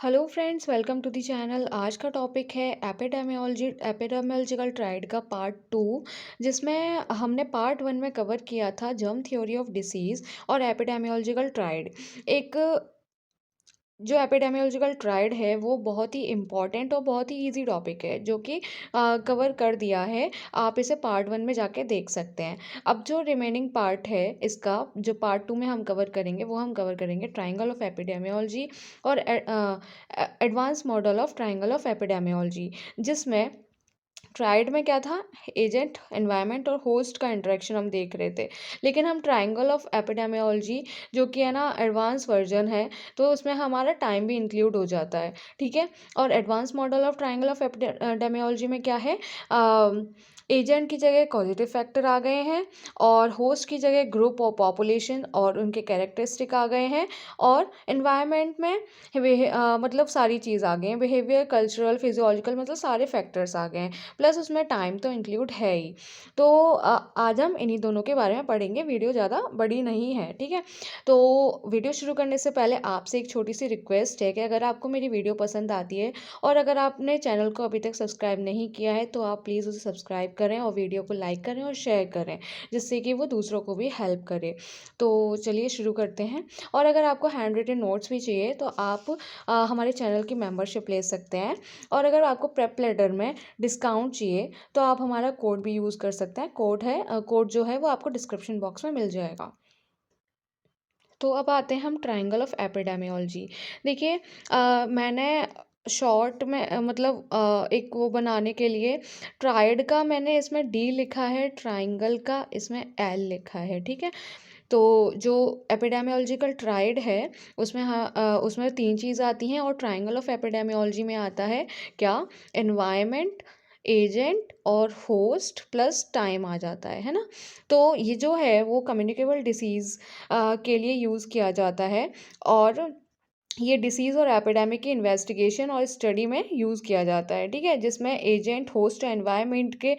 Hello friends, welcome to the channel. आज का topic है एपिडेमियोलॉजिकल ट्रायड का पार्ट टू, जिसमें हमने पार्ट वन में कवर किया था जर्म थ्योरी ऑफ डिसीज़ और एपिडेमियोलॉजिकल ट्रायड। एक जो एपिडेमियोलॉजिकल ट्रायड है वो बहुत ही इम्पॉर्टेंट और बहुत ही इजी टॉपिक है, जो कि कवर कर दिया है। आप इसे पार्ट वन में जाके देख सकते हैं। अब जो रिमेनिंग पार्ट है इसका, जो पार्ट टू में हम कवर करेंगे, वो हम कवर करेंगे ट्रायंगल ऑफ एपिडेमियोलॉजी और advance model of triangle of epidemiology, जिसमें ट्राइड में क्या था, एजेंट, एनवायरनमेंट और होस्ट का इंटरेक्शन हम देख रहे थे। लेकिन हम ट्रायंगल ऑफ एपिडेमियोलॉजी, जो कि है ना एडवांस वर्जन है, तो उसमें हमारा टाइम भी इंक्लूड हो जाता है। ठीक है। और advance model of triangle of epidemiology में क्या है, एजेंट की जगह कॉजेटिव फैक्टर आ गए हैं और होस्ट की जगह ग्रुप और पॉपुलेशन और उनके कैरेक्टरिस्टिक आ गए हैं, और एनवायरनमेंट में मतलब सारी चीज़ आ गई हैं, बिहेवियर, कल्चरल, फिजियोलॉजिकल, मतलब सारे फैक्टर्स आ गए हैं। प्लस उसमें टाइम तो इंक्लूड है ही। तो आज हम इन्हीं दोनों के बारे में पढ़ेंगे। वीडियो ज़्यादा बड़ी नहीं है, ठीक है। तो वीडियो शुरू करने से पहले आपसे एक छोटी सी रिक्वेस्ट है कि अगर आपको मेरी वीडियो पसंद आती है और अगर आपने चैनल को अभी तक सब्सक्राइब नहीं किया है, तो आप प्लीज़ उसे सब्सक्राइब करें और वीडियो को लाइक करें और शेयर करें, जिससे कि वो दूसरों को भी हेल्प करे। तो चलिए शुरू करते हैं। और अगर आपको हैंड रिटन नोट्स भी चाहिए तो आप हमारे चैनल की मेंबरशिप ले सकते हैं। और अगर आपको प्रेप लेटर में डिस्काउंट चाहिए तो आप हमारा कोड भी यूज़ कर सकते हैं। कोड जो है वो आपको डिस्क्रिप्शन बॉक्स में मिल जाएगा। तो अब आते हैं हम ट्रायंगल ऑफ एपिडेमियोलॉजी। देखिए, मैंने शॉर्ट में एक वो बनाने के लिए ट्रायड का मैंने इसमें डी लिखा है, ट्रायंगल का इसमें एल लिखा है, ठीक है। तो जो एपिडेमियोलॉजिकल ट्रायड है उसमें उसमें तीन चीज़ आती हैं, और ट्रायंगल ऑफ एपिडेमियोलॉजी में आता है क्या, एनवायरनमेंट, एजेंट और होस्ट प्लस टाइम आ जाता है ना। तो ये जो है वो कम्युनिकेबल डिसीज़ के लिए यूज़ किया जाता है, और ये डिसीज़ और एपिडेमिक की इन्वेस्टिगेशन और स्टडी में यूज़ किया जाता है, ठीक है। जिसमें एजेंट, होस्ट, एनवायरनमेंट के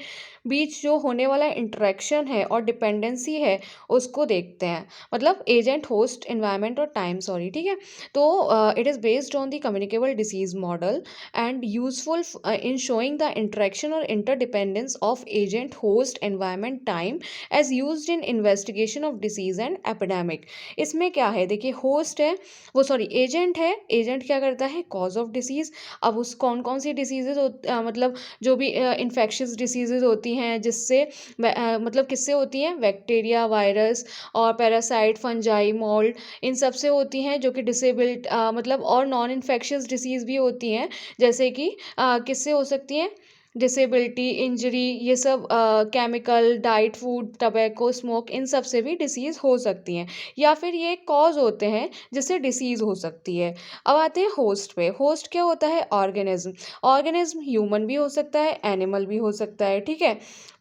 बीच जो होने वाला इंटरेक्शन है और डिपेंडेंसी है उसको देखते हैं। मतलब एजेंट, होस्ट, एनवायरनमेंट और टाइम, सॉरी, ठीक है। तो it is based on the communicable disease model and useful in showing the interaction और interdependence of agent, host, environment, time as used in investigation of disease and epidemic. इसमें क्या है, देखिए, host है, वो सॉरी एजेंट है। Agent क्या करता है, कॉज ऑफ डिसीज़। अब उस कौन कौन सी डिसीजेज मतलब जो भी इन्फेक्शियस डिसीजेज होती हैं, जिससे मतलब किससे होती हैं, बैक्टीरिया, वायरस और पैरासाइट, फंजाई, मोल्ड, इन सब से होती हैं, जो कि डिसेबल्ड मतलब, और नॉन इन्फेक्शियस डिसीज़ भी होती हैं, जैसे कि किससे हो सकती हैं, डिसेबिलिटी, इंजरी, ये सब chemical, diet, food, tobacco, smoke, इन सब से भी डिसीज़ हो सकती हैं, या फिर ये कॉज होते हैं जिससे डिसीज़ हो सकती है। अब आते हैं होस्ट पे। होस्ट क्या होता है, ऑर्गेनिज्म। ऑर्गेनिज्म ह्यूमन भी हो सकता है, एनिमल भी हो सकता है, ठीक है।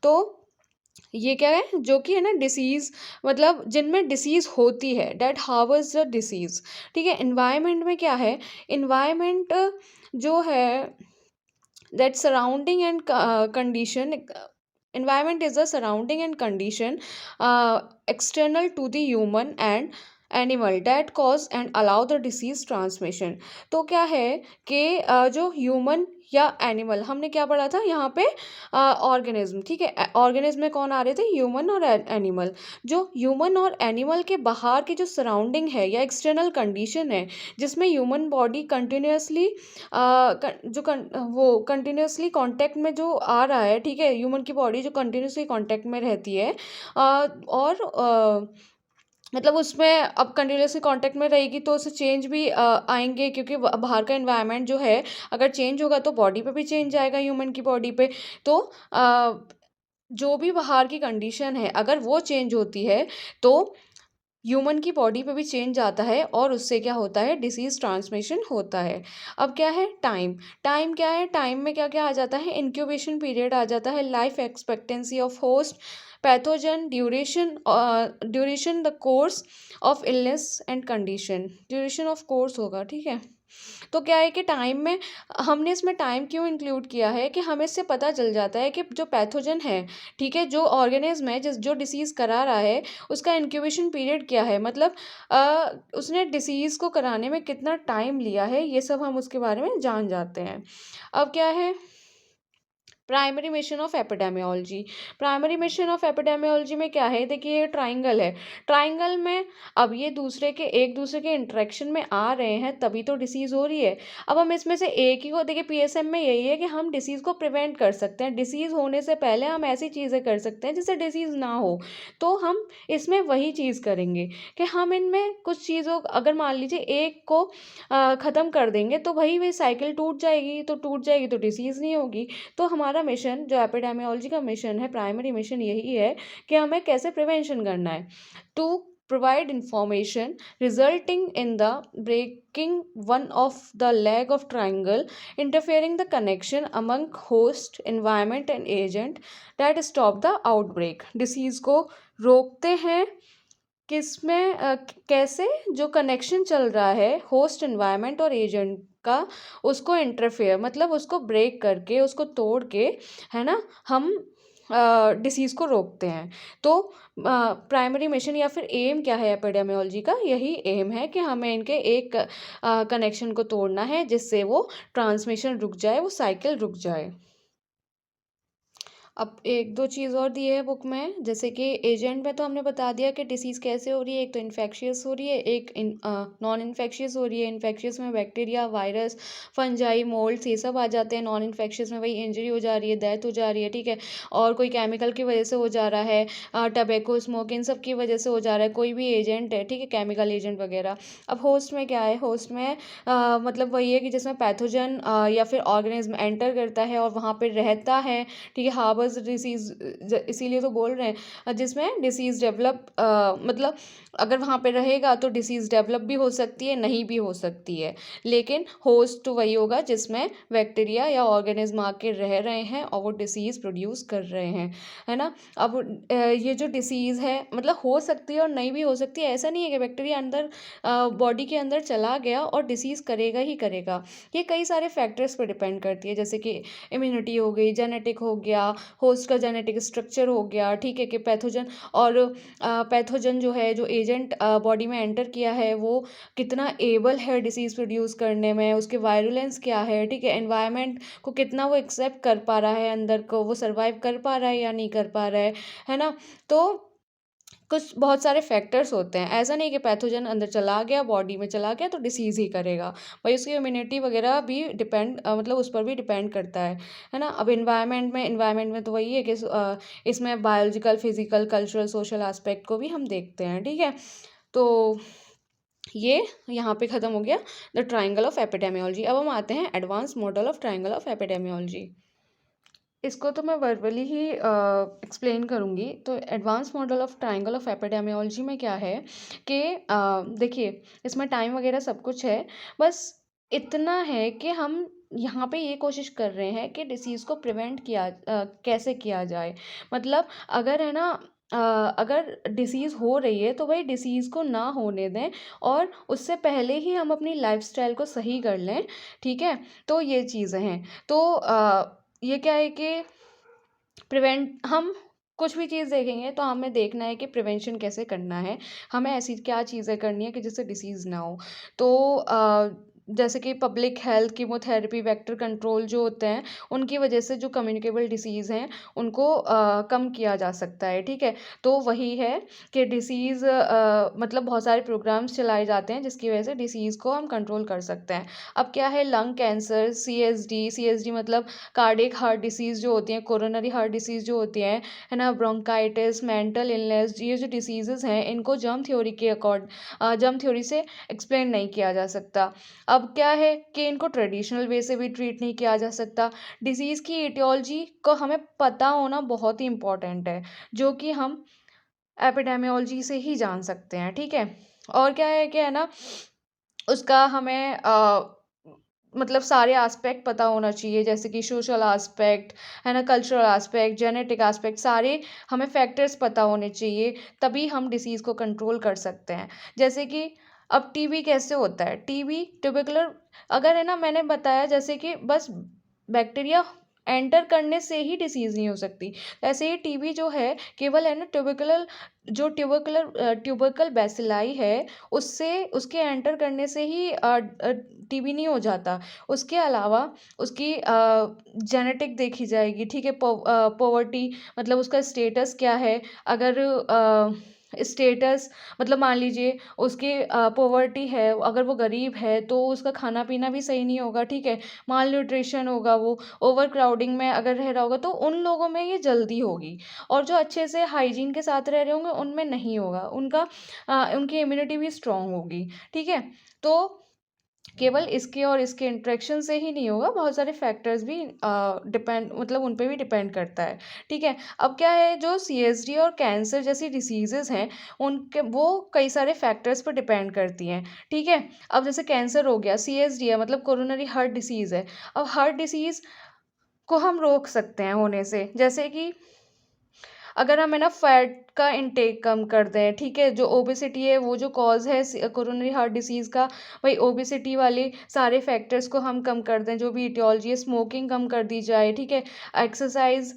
तो ये क्या है, जो कि है ना डिसीज़, मतलब जिनमें डिसीज़ होती है, डेट हार्बर्स द डिसीज़, ठीक है। इन्वायरमेंट में क्या है, इन्वायरमेंट जो है, that surrounding and condition, environment is a surrounding and condition external to the human and animal that cause and allow the disease transmission. तो क्या है कि जो ह्यूमन या एनिमल, हमने क्या पढ़ा था यहाँ पे, ऑर्गेनिज्म, ठीक है। ऑर्गेनिज्म में कौन आ रहे थे, ह्यूमन और एनिमल। जो ह्यूमन और एनिमल के बाहर की जो सराउंडिंग है या एक्सटर्नल कंडीशन है, जिसमें ह्यूमन बॉडी कंटिन्यूसली वो कंटिन्यूसली कांटेक्ट में जो आ रहा है, ठीक है, ह्यूमन की बॉडी जो कंटिन्यूसली कांटेक्ट में रहती है, और मतलब उसमें अब कंटिन्यूसली कांटेक्ट में रहेगी तो उससे चेंज भी आएंगे, क्योंकि बाहर का एनवायरनमेंट जो है अगर चेंज होगा तो बॉडी पे भी चेंज आएगा, ह्यूमन की बॉडी पे। तो जो भी बाहर की कंडीशन है अगर वो चेंज होती है तो ह्यूमन की बॉडी पे भी चेंज आता है, और उससे क्या होता है, डिसीज ट्रांसमिशन होता है। अब क्या है, टाइम। टाइम क्या है, टाइम में क्या क्या आ जाता है, इंक्यूबेशन पीरियड आ जाता है, life expectancy of host, pathogen, duration the course of illness and condition, duration of course होगा, ठीक है। तो क्या है कि टाइम में हमने इसमें टाइम क्यों इंक्लूड किया है कि हमें इससे पता चल जाता है कि जो पैथोजन है, ठीक है, जो ऑर्गेनिज्म है जो डिसीज़ करा रहा है, उसका इंक्यूबेशन पीरियड क्या है, मतलब उसने डिसीज़ को कराने में कितना टाइम लिया है, ये सब हम उसके बारे में जान जाते हैं। अब क्या है primary mission of epidemiology. Primary mission of epidemiology में क्या है, देखिए ये ट्राइंगल है। ट्राइंगल में अब ये एक दूसरे के इंटरेक्शन में आ रहे हैं तभी तो डिसीज़ हो रही है। अब हम इसमें से एक ही को देखिए, पीएसएम में यही है कि हम डिसीज़ को प्रिवेंट कर सकते हैं। डिसीज़ होने से पहले हम ऐसी चीज़ें कर सकते हैं जिससे डिसीज़ ना हो। तो हम इसमें वही चीज़ करेंगे कि हम इनमें कुछ चीज़ों, अगर मान लीजिए एक को ख़त्म कर देंगे तो वही साइकिल टूट जाएगी तो डिसीज़ नहीं होगी। तो हमारा मिशन जो एपिडेमियोलॉजी का मिशन है, प्राइमरी मिशन यही है कि हमें कैसे प्रिवेंशन करना है। To provide information resulting in the breaking one of the leg of triangle, interfering the connection among host environment and agent that stop the outbreak। Disease को रोकते हैं किसमें कैसे, जो कनेक्शन चल रहा है होस्ट एनवायरनमेंट और एजेंट का, उसको इंटरफेयर मतलब उसको ब्रेक करके, उसको तोड़ के, है ना, हम डिसीज़ को रोकते हैं। तो प्राइमरी मिशन या फिर एम क्या है एपिडेमियोलॉजी का, यही एम है कि हमें इनके एक कनेक्शन को तोड़ना है जिससे वो ट्रांसमिशन रुक जाए, वो साइकिल रुक जाए। अब एक दो चीज़ और दी है बुक में, जैसे कि एजेंट में तो हमने बता दिया कि डिसीज़ कैसे हो रही है, एक तो इन्फेक्शियस हो रही है, एक नॉन इन्फेक्शियस हो रही है। इन्फेक्शियस में बैक्टीरिया, वायरस, फंजाई, मोल्ड्स ये सब आ जाते हैं। नॉन इन्फेक्शियस में वही इंजरी हो जा रही है, डेथ हो जा रही है, ठीक है, और कोई केमिकल की वजह से हो जा रहा है, टबैको, स्मोक, इन सब की वजह से हो जा रहा है, कोई भी एजेंट है, ठीक है, केमिकल एजेंट वगैरह। अब होस्ट में क्या है, होस्ट में मतलब वही है कि जिसमें पैथोजन या फिर ऑर्गेनिज्म एंटर करता है और वहाँ पर रहता है, ठीक है, हार्बर्स डिसीज़, इसीलिए तो बोल रहे हैं जिसमें डिसीज़ डेवलप, मतलब अगर वहाँ पे रहेगा तो डिसीज़ डेवलप भी हो सकती है, नहीं भी हो सकती है, लेकिन होस्ट तो वही होगा जिसमें बैक्टीरिया या ऑर्गेनिज्म आके रह रहे हैं और वो डिसीज़ प्रोड्यूस कर रहे हैं, है ना। अब ये जो डिसीज़ है मतलब हो सकती है और नहीं भी हो सकती है, ऐसा नहीं है कि बैक्टीरिया अंदर बॉडी के अंदर चला गया और डिसीज़ करेगा ही करेगा। ये कई सारे फैक्टर्स पर डिपेंड करती है, जैसे कि इम्यूनिटी हो गई, जेनेटिक हो गया, होस्ट का जेनेटिक स्ट्रक्चर हो गया, ठीक है, कि पैथोजन और पैथोजन जो है, जो एजेंट बॉडी में एंटर किया है वो कितना एबल है डिसीज़ प्रोड्यूस करने में, उसके वायरुलेंस क्या है, ठीक है, एनवायरनमेंट को कितना वो एक्सेप्ट कर पा रहा है, अंदर को वो सर्वाइव कर पा रहा है या नहीं कर पा रहा है ना। तो कुछ बहुत सारे फैक्टर्स होते हैं, ऐसा नहीं कि पैथोजन अंदर चला गया, बॉडी में चला गया तो डिसीज़ ही करेगा, भाई उसकी इम्यूनिटी वगैरह भी डिपेंड मतलब उस पर भी डिपेंड करता है ना। अब इन्वायरमेंट में तो वही है कि इसमें biological, physical, cultural, social aspect को भी हम देखते हैं, ठीक है। तो ये यहाँ पे ख़त्म हो गया द ट्राइंगल ऑफ एपिडेमियोलॉजी। अब हम आते हैं advance model of triangle of epidemiology. इसको तो मैं वर्बली ही एक्सप्लेन करूँगी। तो advance model of triangle of epidemiology में क्या है कि देखिए इसमें टाइम वगैरह सब कुछ है, बस इतना है कि हम यहाँ पे ये कोशिश कर रहे हैं कि डिसीज़ को प्रिवेंट कैसे किया जाए। मतलब अगर है ना अगर डिसीज़ हो रही है तो भाई डिसीज़ को ना होने दें और उससे पहले ही हम अपनी लाइफ़स्टाइल को सही कर लें, ठीक है? तो ये चीज़ें हैं। तो ये क्या है कि प्रिवेंट हम कुछ भी चीज़ देखेंगे तो हमें देखना है कि प्रिवेंशन कैसे करना है, हमें ऐसी क्या चीज़ें करनी है कि जिससे डिसीज़ ना हो। तो जैसे कि public health, chemotherapy, vector control जो होते हैं, उनकी वजह से जो कम्युनिकेबल डिसीज़ हैं, उनको कम किया जा सकता है, ठीक है? तो वही है कि डिसीज़ मतलब बहुत सारे प्रोग्राम्स चलाए जाते हैं जिसकी वजह से डिसीज़ को हम कंट्रोल कर सकते हैं। अब क्या है लंग कैंसर, सीएसडी मतलब कार्डियक हार्ट डिसीज़ जो होती हैं, कोरोनरी हार्ट डिसीज़ जो होती हैं, है ना, ब्रोंकाइटिस, मेंटल इलनेस, ये जो डिसीज़ेज़ हैं इनको जर्म थ्योरी से एक्सप्लेन नहीं किया जा सकता। अब क्या है कि इनको ट्रेडिशनल वे से भी ट्रीट नहीं किया जा सकता। डिसीज़ की इटियोलॉजी को हमें पता होना बहुत ही इम्पोर्टेंट है, जो कि हम एपिडेमियोलॉजी से ही जान सकते हैं, ठीक है? और क्या है कि है ना उसका हमें मतलब सारे एस्पेक्ट पता होना चाहिए, जैसे कि सोशल एस्पेक्ट, है ना, कल्चरल एस्पेक्ट, जेनेटिक एस्पेक्ट, सारे हमें फैक्टर्स पता होने चाहिए, तभी हम डिसीज़ को कंट्रोल कर सकते हैं। जैसे कि अब टीबी कैसे होता है? टीबी ट्यूबरकुलर, अगर है ना, मैंने बताया जैसे कि बस बैक्टीरिया एंटर करने से ही डिसीज़ नहीं हो सकती। ऐसे ही टीबी जो है केवल है ना ट्यूबरकुलर, जो ट्यूबरकल बैसिलाई है उससे, उसके एंटर करने से ही टीबी नहीं हो जाता। उसके अलावा उसकी जेनेटिक देखी जाएगी, ठीक है? पॉवर्टी मतलब उसका स्टेटस क्या है? अगर स्टेटस मतलब मान लीजिए उसकी पॉवर्टी है, अगर वो गरीब है तो उसका खाना-पीना भी सही नहीं होगा, ठीक है? माल न्यूट्रिशन होगा, वो ओवर क्राउडिंग में अगर रह रहा होगा तो उन लोगों में ये जल्दी होगी। और जो अच्छे से हाइजीन के साथ रह रहे होंगे उनमें नहीं होगा। उनकी इम्यूनिटी भी स्ट्रॉन्ग होगी, ठीक है? तो केवल इसके और इसके इंटरेक्शन से ही नहीं होगा, बहुत सारे फैक्टर्स भी डिपेंड मतलब उन पे भी डिपेंड करता है, ठीक है? अब क्या है, जो सीएसडी और कैंसर जैसी डिसीज़ेज़ हैं, उनके वो कई सारे फैक्टर्स पर डिपेंड करती हैं, ठीक है? अब जैसे कैंसर हो गया, सीएसडी है मतलब कोरोनरी हार्ट डिसीज़ है। अब हार्ट डिसीज़ को हम रोक सकते हैं होने से, जैसे कि अगर हम है ना फैट का इंटेक कम कर दें, ठीक है? जो ओबेसिटी है वो जो कॉज़ है कोरोनरी हार्ट डिसीज़ का, वही ओबेसिटी वाले सारे फैक्टर्स को हम कम कर दें, जो भी इटियोलॉजी है, स्मोकिंग कम कर दी जाए, ठीक है? एक्सरसाइज़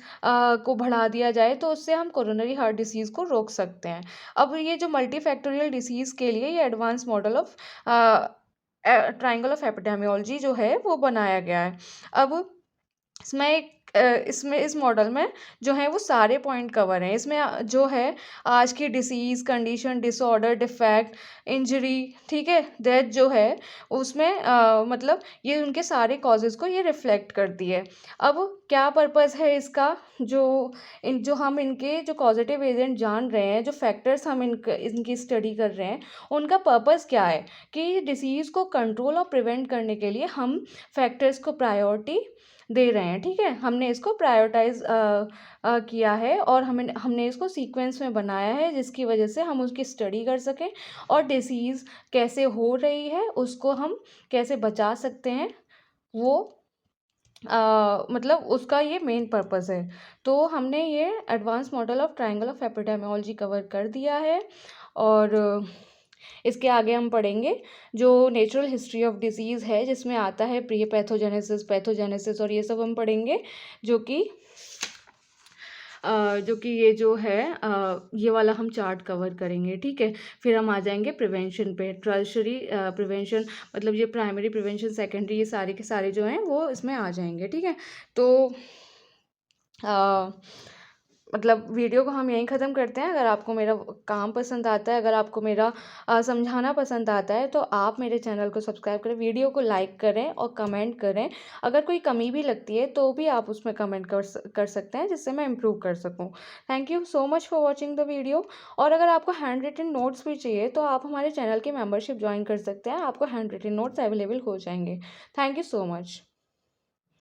को बढ़ा दिया जाए, तो उससे हम कोरोनरी हार्ट डिसीज़ को रोक सकते हैं। अब ये जो मल्टीफैक्टोरियल डिसीज़ के लिए ये advance model of triangle of epidemiology जो है वो बनाया गया है। अब इसमें इसमें इस मॉडल में जो है वो सारे पॉइंट कवर हैं। इसमें जो है आज की disease, condition, disorder, defect, injury, ठीक है? डेथ जो है उसमें मतलब ये उनके सारे कॉजेज़ को ये रिफ्लेक्ट करती है। अब क्या पर्पज़ है इसका? जो हम इनके जो कॉज़ेटिव एजेंट जान रहे हैं, जो फैक्टर्स हम इनकी स्टडी कर रहे हैं, उनका पर्पज़ क्या है? कि डिसीज़ को कंट्रोल और प्रिवेंट करने के लिए हम फैक्टर्स को प्रायोरिटी दे रहे हैं, ठीक है? हमने इसको प्रायोरिटाइज़ किया है और हमने इसको सीक्वेंस में बनाया है, जिसकी वजह से हम उसकी स्टडी कर सकें और डिसीज़ कैसे हो रही है, उसको हम कैसे बचा सकते हैं, वो मतलब उसका ये मेन पर्पज़ है। तो हमने ये advance model of triangle of epidemiology cover कर दिया है और इसके आगे हम पढ़ेंगे जो नेचुरल हिस्ट्री ऑफ डिसीज़ है, जिसमें आता है प्री पैथोजेनेसिस और ये सब हम पढ़ेंगे, जो कि ये जो है ये वाला हम चार्ट कवर करेंगे, ठीक है? फिर हम आ जाएँगे प्रिवेंशन पे, टर्शियरी प्रिवेंशन मतलब ये प्राइमरी प्रिवेंशन, सेकेंडरी, ये सारे के सारे जो हैं वो इसमें आ जाएँगे, ठीक है? तो अ, मतलब वीडियो को हम यहीं ख़त्म करते हैं। अगर आपको मेरा काम पसंद आता है, अगर आपको मेरा समझाना पसंद आता है, तो आप मेरे चैनल को सब्सक्राइब करें, वीडियो को लाइक करें और कमेंट करें। अगर कोई कमी भी लगती है तो भी आप उसमें कमेंट कर सकते हैं, जिससे मैं इम्प्रूव कर सकूँ। Thank you so much for watching the video. और अगर आपको हैंड रिटन नोट्स भी चाहिए तो आप हमारे चैनल की मेंबरशिप ज्वाइन कर सकते हैं, आपको हैंड रिटन नोट्स अवेलेबल हो जाएंगे। Thank you so much.